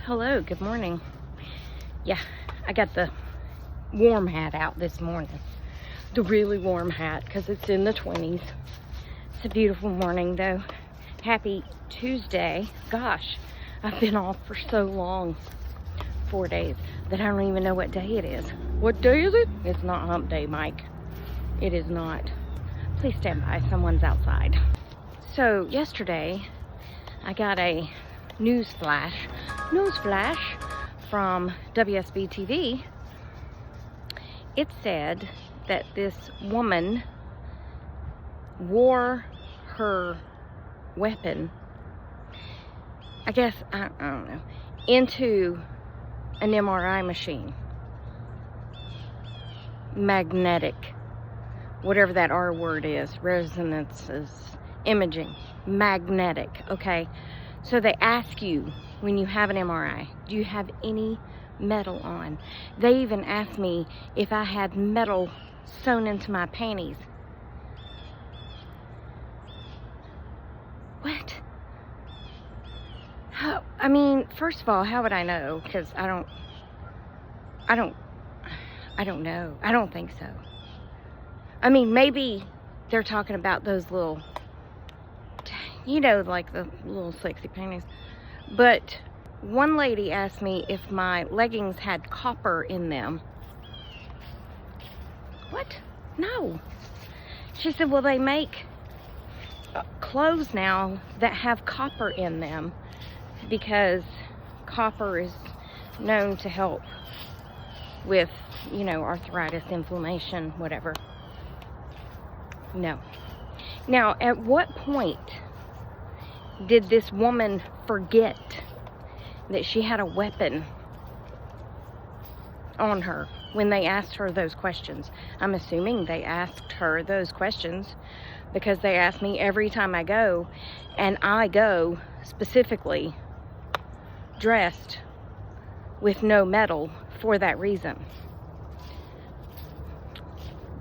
Hello, good morning. Yeah, I got the warm hat out this morning. The really warm hat because it's in the 20s. It's a beautiful morning though. Happy Tuesday. Gosh, I've been off for so long. 4 days that I don't even know what day it is. What day is it? It's not hump day, Mike. It is not. Please stand by. Someone's outside. So yesterday I got a news flash from WSB TV. It said that this woman wore her weapon, I guess, I don't know, into an MRI machine. Magnetic, whatever that R word is, resonances, imaging, magnetic, okay? So they ask you when you have an MRI, do you have any metal on? They even asked me if I had metal sewn into my panties. What? How? I mean, first of all, how would I know? Because I don't know. I don't think so. I mean, maybe they're talking about those little, you know, like the little sexy panties. But one lady asked me if my leggings had copper in them. What? No. She said, well, they make clothes now that have copper in them because copper is known to help with, you know, arthritis, inflammation, whatever. No. Now, at what point did this woman forget that she had a weapon on her when they asked her those questions? I'm assuming they asked her those questions because they ask me every time I go, and I go specifically dressed with no metal for that reason.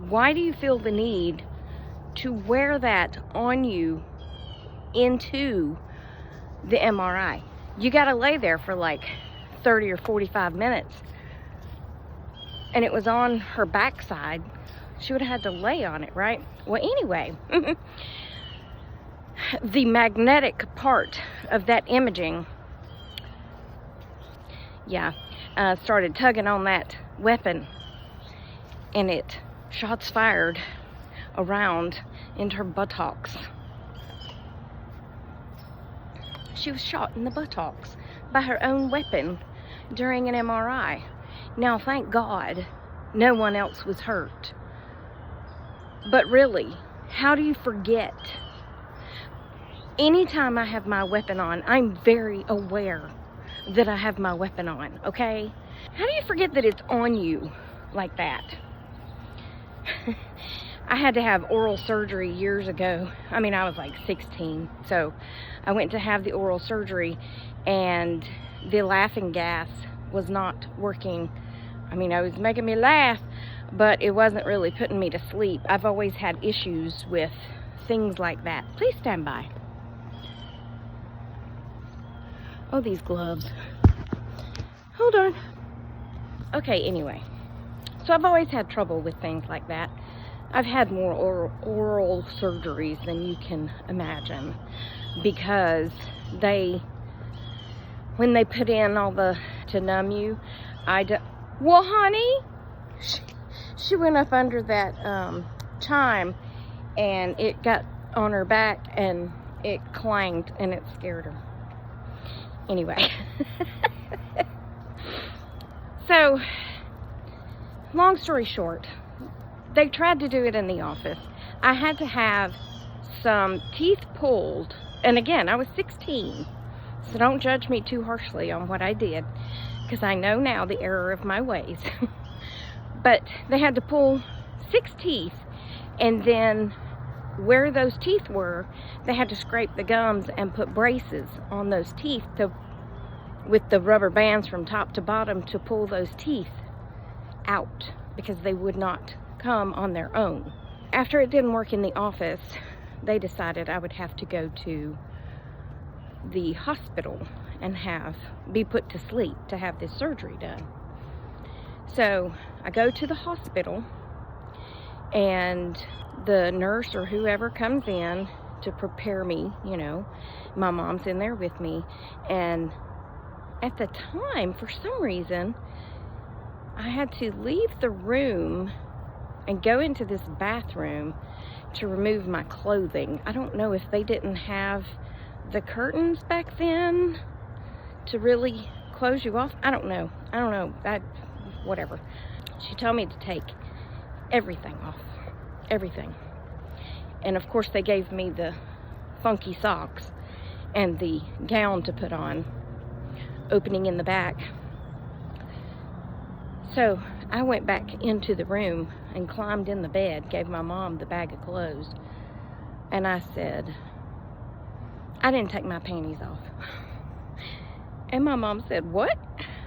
Why do you feel the need to wear that on you into the MRI? You gotta lay there for like 30 or 45 minutes, and it was on her backside. She would have had to lay on it, right? Well, anyway, the magnetic part of that imaging, started tugging on that weapon, and it shots fired around into her buttocks. She was shot in the buttocks by her own weapon during an MRI. Now, thank God, no one else was hurt. But really, how do you forget? Anytime I have my weapon on, I'm very aware that I have my weapon on, okay? How do you forget that it's on you like that? I had to have oral surgery years ago. I mean, I was like 16. So I went to have the oral surgery, and the laughing gas was not working. I mean, it was making me laugh, but it wasn't really putting me to sleep. I've always had issues with things like that. Please stand by. Oh, these gloves. Hold on. Okay, anyway. So I've always had trouble with things like that. I've had more oral surgeries than you can imagine, because when they put in all to numb you, well, honey, she went up under that chime, and it got on her back, and it clanged, and it scared her. Anyway. So, long story short, they tried to do it in the office. I had to have some teeth pulled. And again, I was 16. So don't judge me too harshly on what I did, because I know now the error of my ways. But they had to pull 6 teeth. And then where those teeth were, they had to scrape the gums and put braces on those teeth with the rubber bands from top to bottom to pull those teeth out, because they would not come on their own. After it didn't work in the office, they decided I would have to go to the hospital and be put to sleep to have this surgery done. So I go to the hospital, and the nurse or whoever comes in to prepare me, you know, my mom's in there with me. And at the time, for some reason, I had to leave the room and go into this bathroom to remove my clothing. I don't know if they didn't have the curtains back then to really close you off. I don't know. Whatever. She told me to take everything off. Everything. And of course they gave me the funky socks and the gown to put on, opening in the back. So I went back into the room and climbed in the bed, gave my mom the bag of clothes, and I said, I didn't take my panties off. And my mom said, what?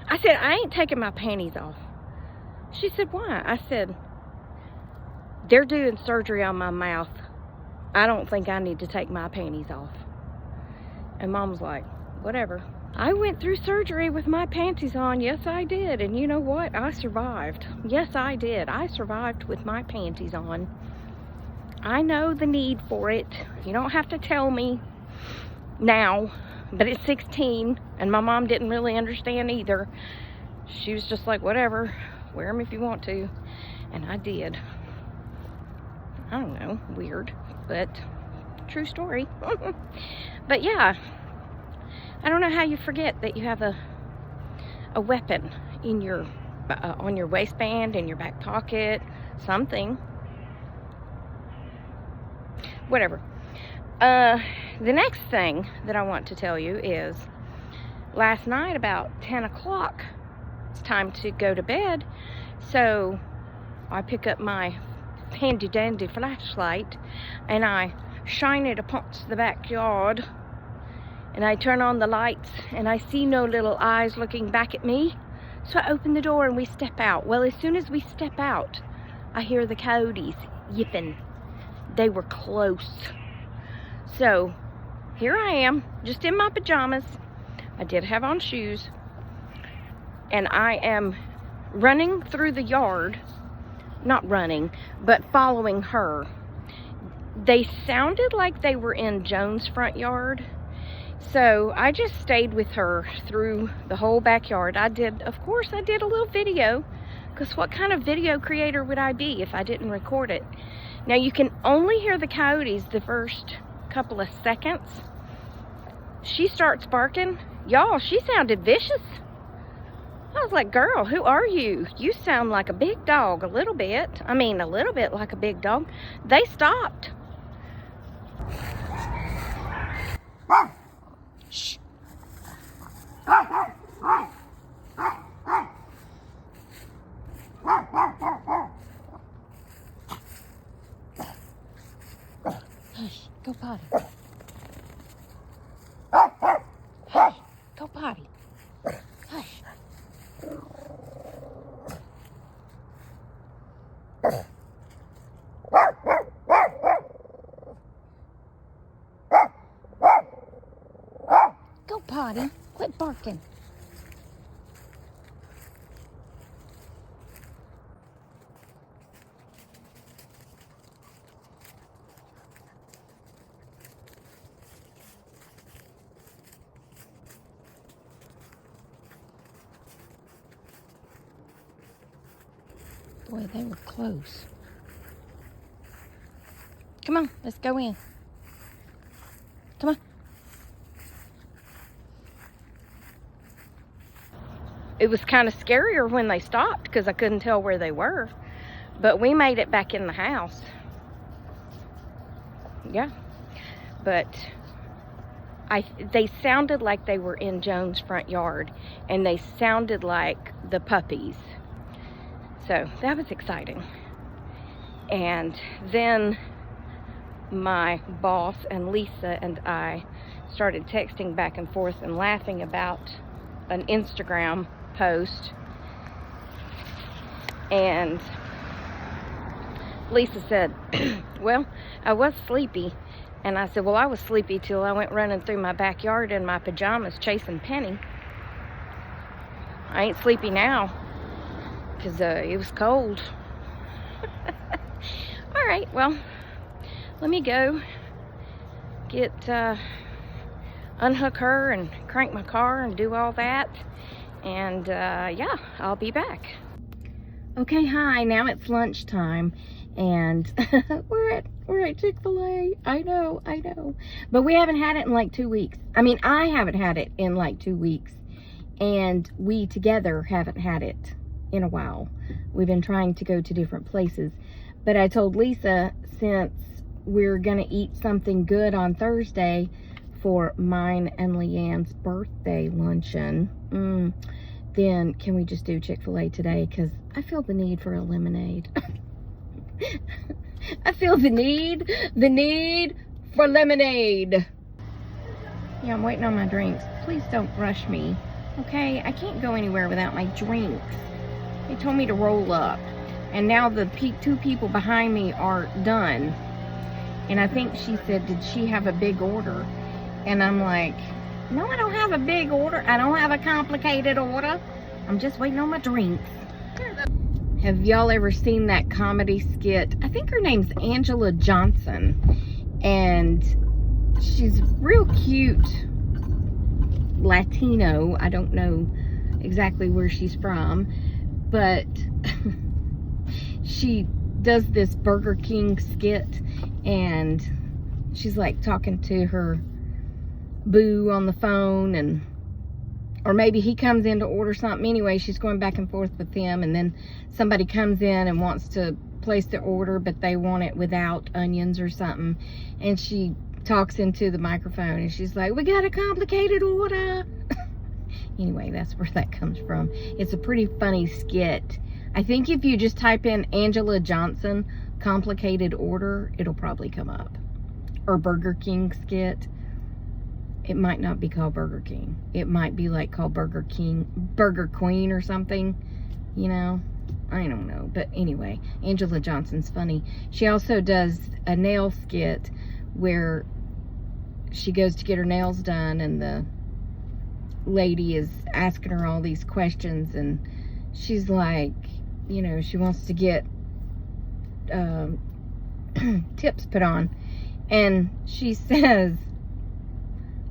I said, I ain't taking my panties off. She said, why? I said, they're doing surgery on my mouth. I don't think I need to take my panties off. And Mom's like, whatever. I went through surgery with my panties on. Yes, I did. And you know what? I survived. Yes, I did. I survived with my panties on. I know the need for it. You don't have to tell me now. But at 16, and my mom didn't really understand either. She was just like, whatever. Wear them if you want to. And I did. I don't know. Weird. But true story. But yeah. I don't know how you forget that you have a weapon in your on your waistband, in your back pocket, something. Whatever. The next thing that I want to tell you is last night about 10 o'clock, it's time to go to bed. So I pick up my handy dandy flashlight and I shine it upon the backyard. And I turn on the lights, and I see no little eyes looking back at me. So I open the door, and we step out. Well, as soon as we step out, I hear the coyotes yipping. They were close. So here I am, just in my pajamas. I did have on shoes. And I am running through the yard. Not running, but following her. They sounded like they were in Joan's front yard. So I just stayed with her through the whole backyard. Of course I did a little video, because what kind of video creator would I be if I didn't record it? Now you can only hear the coyotes the first couple of seconds. She starts barking. Y'all, she sounded vicious. I was like, girl, who are you? You sound like a big dog, a little bit. I mean, a little bit like a big dog. They stopped. Shh. Hush. Go potty. Hush. Go potty. Hush. Go potty. Quit barking. Boy, they were close. Come on, let's go in. Come on. It was kind of scarier when they stopped because I couldn't tell where they were. But we made it back in the house. Yeah. But they sounded like they were in Joan's front yard. And they sounded like the puppies. So that was exciting. And then my boss and Lisa and I started texting back and forth and laughing about an Instagram post. And Lisa said, well, I was sleepy And I said, well, I was sleepy till I went running through my backyard in my pajamas chasing Penny. I ain't sleepy now because it was cold. All right, well, let me go get unhook her and crank my car and do all that. And yeah, I'll be back. Okay, hi, now it's lunchtime and we're at Chick-fil-A. I know. But we haven't had it in like 2 weeks. I mean, I haven't had it in like 2 weeks. And we together haven't had it in a while. We've been trying to go to different places. But I told Lisa, since we're gonna eat something good on Thursday for mine and Leanne's birthday luncheon, then can we just do Chick-fil-A today? Because I feel the need for a lemonade. I feel the need for lemonade. Yeah, I'm waiting on my drinks. Please don't rush me, okay? I can't go anywhere without my drinks. They told me to roll up. And now the two people behind me are done. And I think she said, did she have a big order? And I'm like, no, I don't have a big order. I don't have a complicated order. I'm just waiting on my drinks. Have y'all ever seen that comedy skit? I think her name's Angela Johnson. And she's real cute Latino. I don't know exactly where she's from. But she does this Burger King skit. And she's like talking to her boo on the phone, or maybe he comes in to order something. Anyway, she's going back and forth with him, and then somebody comes in and wants to place the order, but they want it without onions or something, and she talks into the microphone and she's like, we got a complicated order. Anyway, that's where that comes from. It's a pretty funny skit. I think if you just type in Angela Johnson complicated order, it'll probably come up. Or Burger King skit. It might not be called Burger King. It might be like called Burger Queen or something. You know, I don't know. But anyway, Angela Johnson's funny. She also does a nail skit where she goes to get her nails done, and the lady is asking her all these questions, and she's like, you know, she wants to get tips put on, and she says,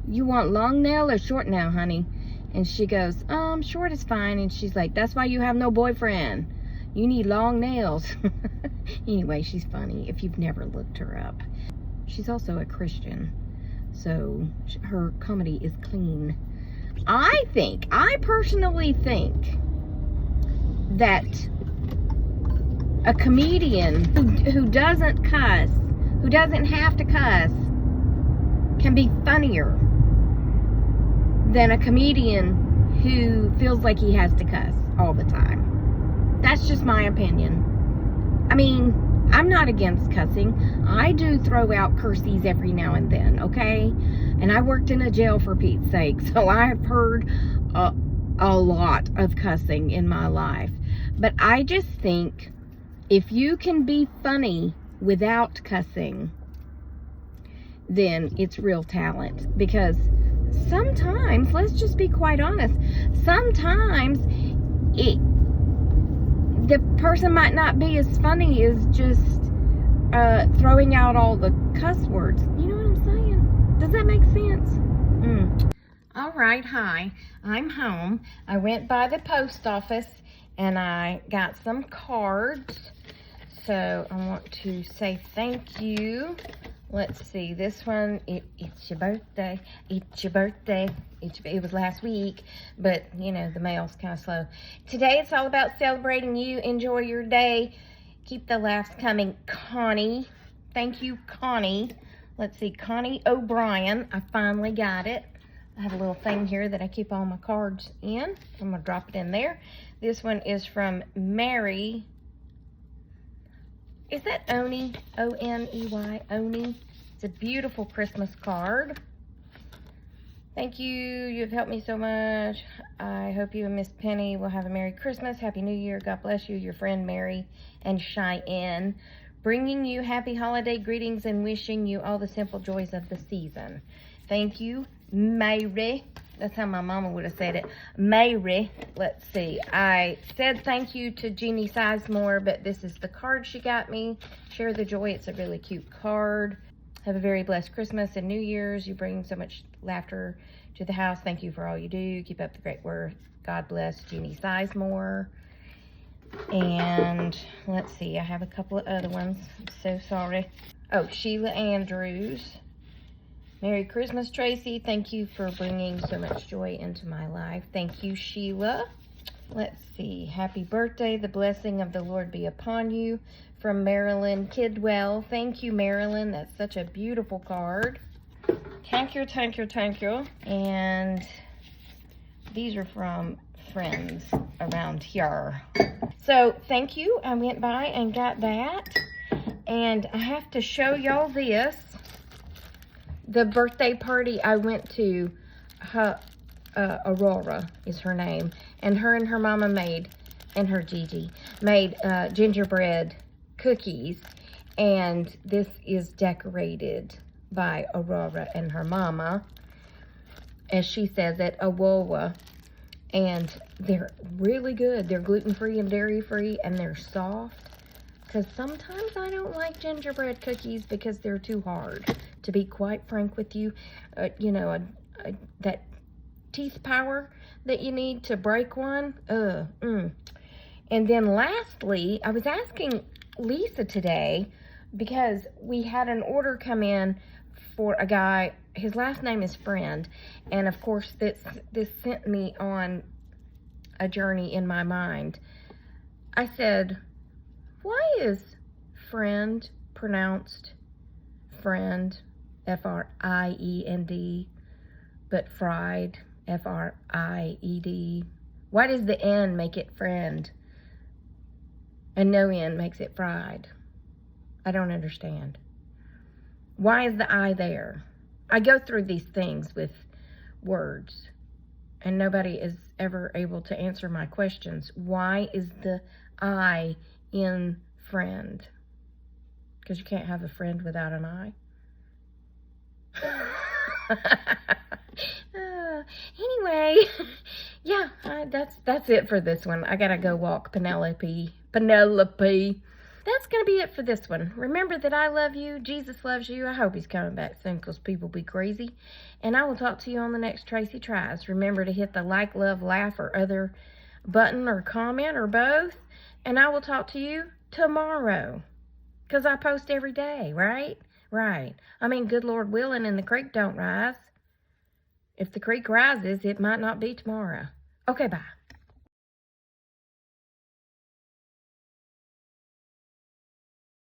you want long nail or short nail, honey? And she goes, short is fine. And she's like, that's why you have no boyfriend. You need long nails. Anyway, she's funny if you've never looked her up. She's also a Christian, so her comedy is clean. I personally think that a comedian who doesn't cuss, who doesn't have to cuss, can be funnier than a comedian who feels like he has to cuss all the time. That's just my opinion. I mean, I'm not against cussing. I do throw out cursies every now and then, okay? And I worked in a jail, for Pete's sake, so I've heard a lot of cussing in my life. But I just think if you can be funny without cussing, then it's real talent. Because sometimes, let's just be quite honest, sometimes the person might not be as funny as just throwing out all the cuss words. You know what I'm saying? Does that make sense? All right, hi. I'm home. I went by the post office and I got some cards. So I want to say thank you. Let's see, this one, it's your birthday. It's your birthday. It was last week, but, you know, the mail's kind of slow. Today, it's all about celebrating you. Enjoy your day. Keep the laughs coming. Connie. Thank you, Connie. Let's see, Connie O'Brien. I finally got it. I have a little thing here that I keep all my cards in. I'm going to drop it in there. This one is from Mary. Is that Oni? O-N-E-Y, Oni. It's a beautiful Christmas card. Thank you. You've helped me so much. I hope you and Miss Penny will have a Merry Christmas. Happy New Year. God bless you. Your friend Mary and Cheyenne. bringing you happy holiday greetings and wishing you all the simple joys of the season. Thank you, Mary. That's how my mama would have said it. Mary. Let's see. I said thank you to Jeannie Sizemore, but this is the card she got me. Share the joy. It's a really cute card. Have a very blessed Christmas and New Year's. You bring so much laughter to the house. Thank you for all you do. Keep up the great work. God bless, Jeannie Sizemore. And let's see. I have a couple of other ones. I'm so sorry. Oh, Sheila Andrews. Merry Christmas, Tracy. Thank you for bringing so much joy into my life. Thank you, Sheila. Let's see. Happy birthday. The blessing of the Lord be upon you. From Marilyn Kidwell. Thank you, Marilyn. That's such a beautiful card. Thank you, thank you, thank you. And these are from friends around here. So, thank you. I went by and got that. And I have to show y'all this. The birthday party I went to, Aurora is her name, and her mama made, and her Gigi, made gingerbread cookies, and this is decorated by Aurora and her mama, as she says it, Awowa, and they're really good. They're gluten-free and dairy-free, and they're soft, because sometimes I don't like gingerbread cookies because they're too hard. To be quite frank with you, you know, that teeth power that you need to break one. And then lastly, I was asking Lisa today because we had an order come in for a guy. His last name is Friend, and of course this sent me on a journey in my mind. I said, why is Friend pronounced Friend? F-R-I-E-N-D, but fried, F-R-I-E-D. Why does the N make it friend and no N makes it fried? I don't understand. Why is the I there? I go through these things with words, and nobody is ever able to answer my questions. Why is the I in friend? Because you can't have a friend without an I. Anyway, yeah, that's it for this one. I gotta go walk Penelope. That's gonna be it for this one. Remember that I love you. Jesus loves you. I hope he's coming back soon because people be crazy. And I will talk to you on the next Tracy Tries. Remember to hit the like, love, laugh, or other button or comment or both. And I will talk to you tomorrow because I post every day, right? Right. I mean, good Lord willing, and the creek don't rise. If the creek rises, it might not be tomorrow. Okay, bye.